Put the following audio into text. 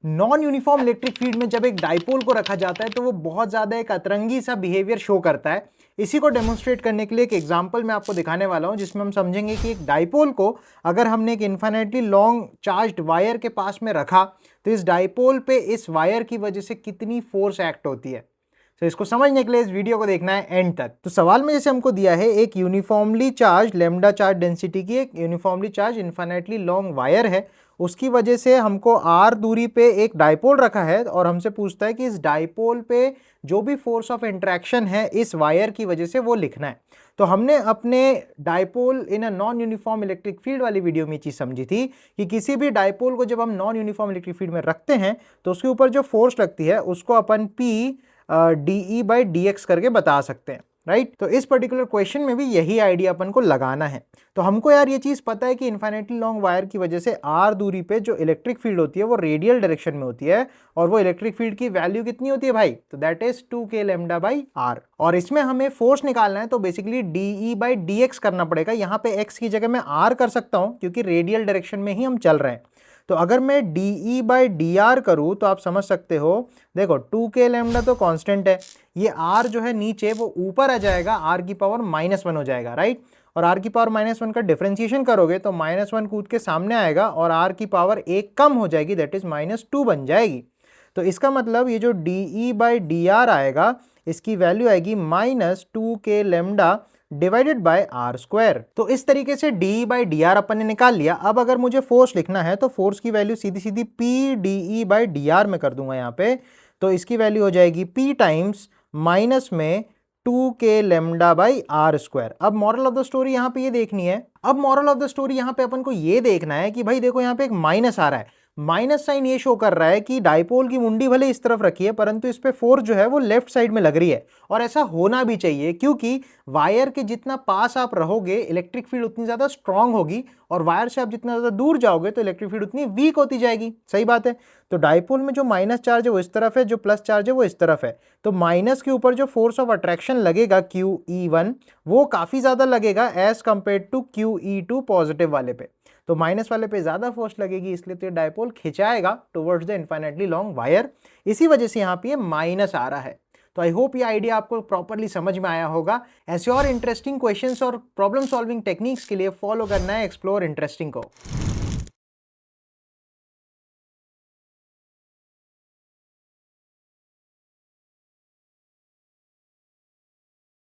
Non uniform electric field में जब एक डाइपोल को रखा जाता है तो वो बहुत ज्यादा एक अतरंगी सा बिहेवियर शो करता है। इसी को डेमोन्स्ट्रेट करने के लिए एक एग्जांपल मैं आपको दिखाने वाला हूं, जिसमें हम समझेंगे कि एक डाइपोल को अगर हमने एक इन्फिनिटली लॉन्ग चार्ज्ड वायर के पास में रखा तो इस डाइपोल पे इस वायर की वजह से कितनी फोर्स एक्ट होती है। तो इसको समझने के लिए इस वीडियो को देखना है एंड तक। तो सवाल में जैसे हमको दिया है एक uniformly charge lambda charge density की एक uniformly charge infinitely long wire है, उसकी वजह से हमको r दूरी पे एक डाइपोल रखा है और हमसे पूछता है कि इस डाइपोल पे जो भी फोर्स ऑफ इंटरेक्शन है इस वायर की वजह से वो लिखना है। तो हमने अपने dipole in a non uniform electric field वाली वीडियो में चीज समझी थी कि किसी भी डाइपोल को जब हम नॉन यूनिफॉर्म इलेक्ट्रिक फील्ड में रखते हैं तो उसके ऊपर जो फोर्स लगती है उसको अपन P D by D x करके बता सकते हैं, राइट। तो इस पर्टिकुलर क्वेश्चन में भी यही आइडिया अपन को लगाना है। तो हमको यार ये चीज पता है कि इन्फिनिटली लॉन्ग वायर की वजह से r दूरी पे जो इलेक्ट्रिक फील्ड होती है वो रेडियल डायरेक्शन में होती है और वो इलेक्ट्रिक फील्ड की वैल्यू कितनी होती है भाई, तो that is 2k lambda by r। और इसमें हमें फोर्स निकालना है तो basically D by D x करना पड़ेगा। यहाँ पे x की जगह मैं r कर सकता हूँ क्योंकि रेडियल डायरेक्शन में ही हम चल रहे हैं। तो अगर मैं डी बाई डी आर करूँ तो आप समझ सकते हो, देखो 2k लैम्डा तो कांस्टेंट है, ये r जो है नीचे वो ऊपर आ जाएगा, r की पावर -1 हो जाएगा, राइट। और r की पावर -1 का डिफरेंशिएशन करोगे तो -1 कूद के सामने आएगा और r की पावर 1 कम हो जाएगी, दैट इज -2 बन जाएगी। तो इसका मतलब ये जो डी बाई डी आर आएगा इसकी वैल्यू आएगी -2k lambda divided by R square. तो इस तरीके से डी बाई डी आर अपन ने निकाल लिया। अब अगर मुझे फोर्स लिखना है तो फोर्स की value Sidhi Sidhi P D by D are में कर दूंगा यहाँ पे। तो इसकी वैल्यू हो जाएगी p टाइम्स माइनस में 2k lambda by R square. अब मॉरल ऑफ द स्टोरी यहाँ पे ये देखनी है। अब मॉरल ऑफ द स्टोरी यहाँ पे अपन को ये देखना है कि भाई देखो यहाँ पे एक माइनस आ रहा है, माइनस साइन ये शो कर रहा है कि डाइपोल की मुंडी भले इस तरफ रखी है परंतु इस पे फोर्स जो है वो लेफ्ट साइड में लग रही है। और ऐसा होना भी चाहिए क्योंकि वायर के जितना पास आप रहोगे इलेक्ट्रिक फील्ड उतनी ज्यादा स्ट्रांग होगी और वायर से आप जितना ज्यादा दूर जाओगे तो इलेक्ट्रिक फील्ड उतनी वीक होती जाएगी। सही बात है। तो डाइपोल में जो माइनस चार्ज है वो इस तरफ है, जो प्लस चार्ज है वो इस तरफ है। तो माइनस के ऊपर जो फोर्स ऑफ अट्रैक्शन लगेगा QE1 वो काफी ज्यादा लगेगा as compare to QE2 positive वाले पे। तो माइनस वाले पे ज्यादा फोर्स लगेगी, इसलिए तो ये डाइपोल खिंचाएगा towards the infinitely long wire. इसी वजह से यहाँ पे ये माइनस आ रहा है। तो आई होप ये आइडिया आपको प्रॉपर्ली समझ में आया होगा। ऐसे और इंटरेस्टिंग क्वेश्चंस और प्रॉब्लम सॉल्विंग टेक्निक्स के लिए फॉलो करना है एक्सप्लोर इंटरेस्टिंग को।